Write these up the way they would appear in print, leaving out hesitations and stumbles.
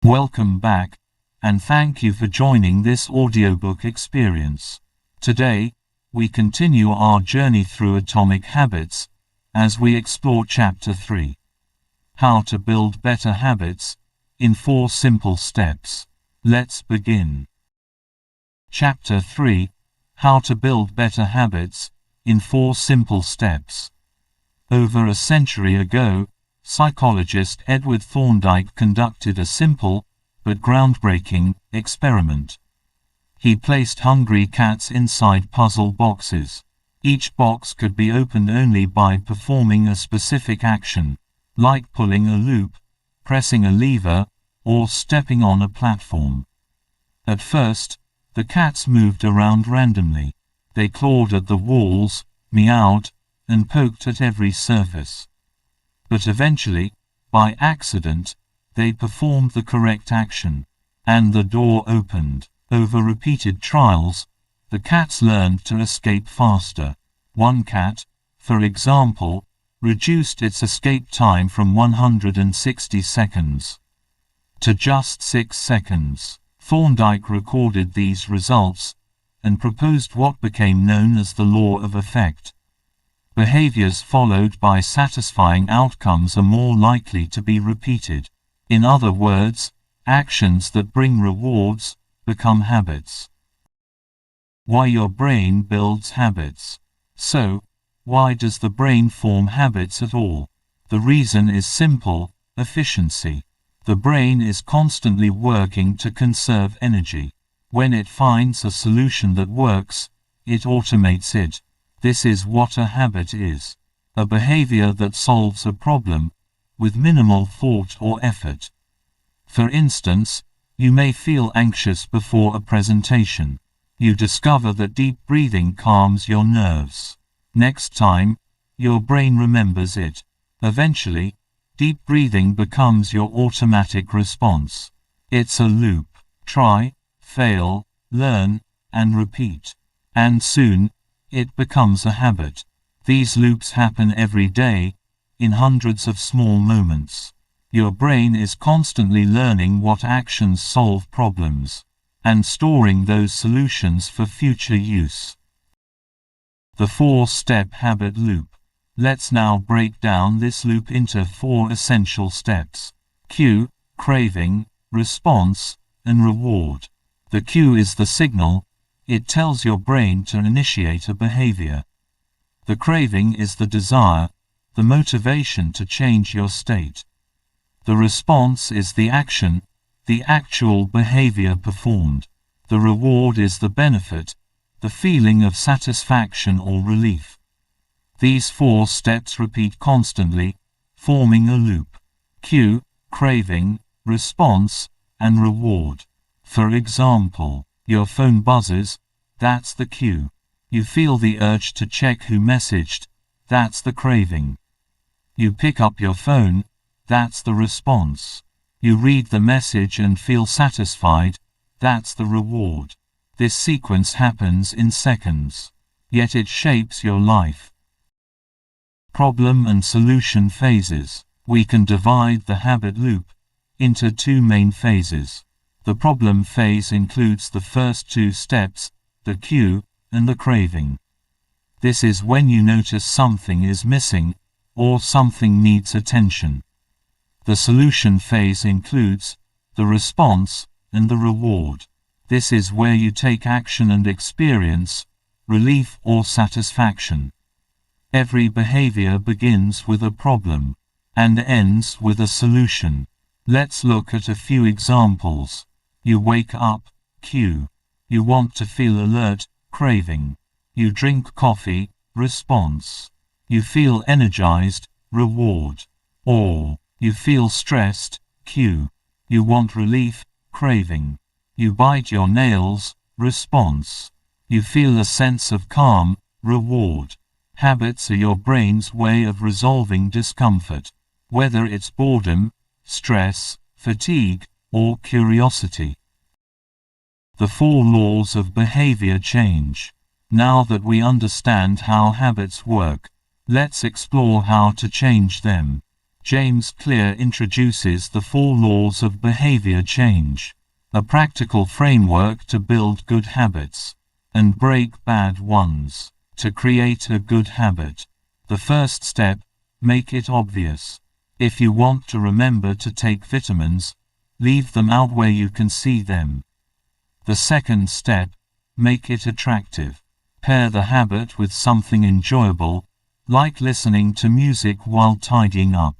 Welcome back, and thank you for joining this audiobook experience. Today, we continue our journey through Atomic Habits, as we explore Chapter 3. How to Build Better Habits, in 4 Simple Steps. Let's begin. Chapter 3, How to Build Better Habits, in 4 Simple Steps. Over a century ago, psychologist Edward Thorndike conducted a simple, but groundbreaking, experiment. He placed hungry cats inside puzzle boxes. Each box could be opened only by performing a specific action, like pulling a loop, pressing a lever, or stepping on a platform. At first, the cats moved around randomly. They clawed at the walls, meowed, and poked at every surface. But eventually, by accident, they performed the correct action, and the door opened. Over repeated trials, the cats learned to escape faster. One cat, for example, reduced its escape time from 160 seconds to just 6 seconds. Thorndike recorded these results, and proposed what became known as the law of effect. Behaviors followed by satisfying outcomes are more likely to be repeated. In other words, actions that bring rewards become habits. Why your brain builds habits. So, why does the brain form habits at all? The reason is simple: efficiency. The brain is constantly working to conserve energy. When it finds a solution that works, it automates it. This is what a habit is: a behavior that solves a problem, with minimal thought or effort. For instance, you may feel anxious before a presentation. You discover that deep breathing calms your nerves. Next time, your brain remembers it. Eventually, deep breathing becomes your automatic response. It's a loop. Try, fail, learn, and repeat. And soon, it becomes a habit. These loops happen every day, in hundreds of small moments. Your brain is constantly learning what actions solve problems, and storing those solutions for future use. The 4-step habit loop. Let's now break down this loop into 4 essential steps. Cue, craving, response, and reward. The cue is the signal. It tells your brain to initiate a behavior. The craving is the desire, the motivation to change your state. The response is the action, the actual behavior performed. The reward is the benefit, the feeling of satisfaction or relief. These 4 steps repeat constantly, forming a loop: cue, craving, response, and reward. For example, your phone buzzes, that's the cue. You feel the urge to check who messaged, that's the craving. You pick up your phone, that's the response. You read the message and feel satisfied, that's the reward. This sequence happens in seconds, yet it shapes your life. Problem and solution phases. We can divide the habit loop into 2 main phases. The problem phase includes the first 2 steps, the cue and the craving. This is when you notice something is missing, or something needs attention. The solution phase includes the response and the reward. This is where you take action and experience relief or satisfaction. Every behavior begins with a problem and ends with a solution. Let's look at a few examples. You wake up, cue. You want to feel alert, craving. You drink coffee, response. You feel energized, reward. Or, you feel stressed, cue. You want relief, craving. You bite your nails, response. You feel a sense of calm, reward. Habits are your brain's way of resolving discomfort, whether it's boredom, stress, fatigue, or curiosity. The 4 laws of behavior change. Now that we understand how habits work, let's explore how to change them. James Clear introduces the 4 laws of behavior change, a practical framework to build good habits and break bad ones. To create a good habit, the first step, make it obvious. If you want to remember to take vitamins, leave them out where you can see them. The second step, make it attractive. Pair the habit with something enjoyable, like listening to music while tidying up.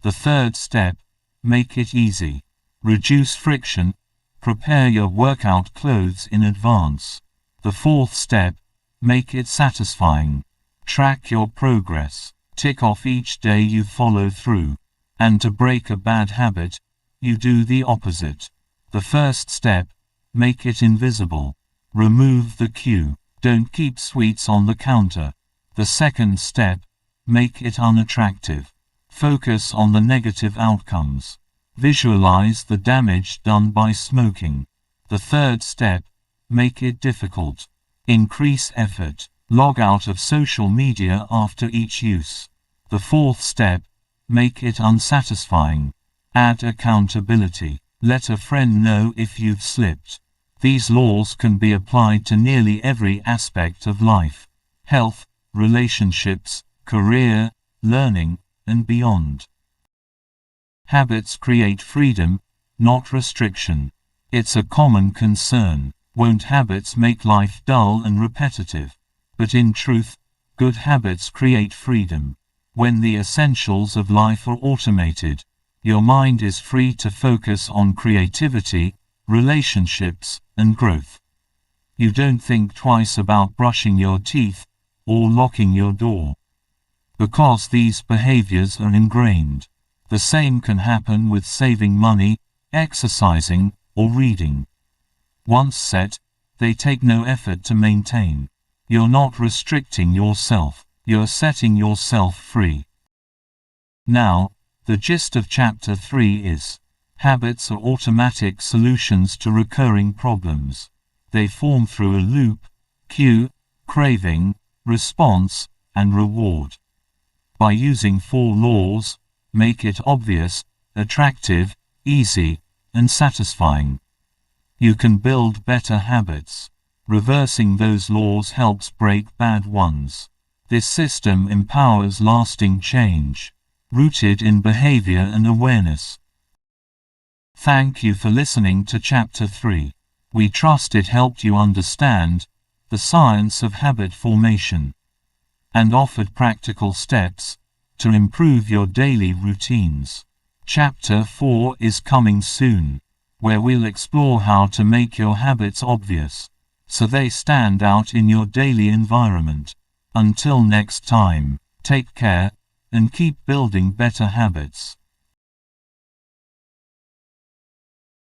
The third step, make it easy. Reduce friction, prepare your workout clothes in advance. The fourth step, make it satisfying. Track your progress. Tick off each day you follow through. And to break a bad habit, you do the opposite. The first step, make it invisible. Remove the cue. Don't keep sweets on the counter. The second step, make it unattractive. Focus on the negative outcomes. Visualize the damage done by smoking. The third step, make it difficult. Increase effort. Log out of social media after each use. The fourth step, make it unsatisfying. Add accountability. Let a friend know if you've slipped. These laws can be applied to nearly every aspect of life: health, relationships, career, learning, and beyond. Habits create freedom, not restriction. It's a common concern. Won't habits make life dull and repetitive? But in truth, good habits create freedom. When the essentials of life are automated, your mind is free to focus on creativity, relationships, and growth. You don't think twice about brushing your teeth or locking your door, because these behaviors are ingrained. The same can happen with saving money, exercising, or reading. Once set, they take no effort to maintain. You're not restricting yourself, you're setting yourself free. Now, the gist of Chapter 3 is: habits are automatic solutions to recurring problems. They form through a loop: cue, craving, response, and reward. By using 4 laws, make it obvious, attractive, easy, and satisfying, you can build better habits. Reversing those laws helps break bad ones. This system empowers lasting change, rooted in behavior and awareness. Thank you for listening to Chapter 3. We trust it helped you understand the science of habit formation and offered practical steps to improve your daily routines. Chapter 4 is coming soon, where we'll explore how to make your habits obvious, so they stand out in your daily environment. Until next time, take care, and keep building better habits.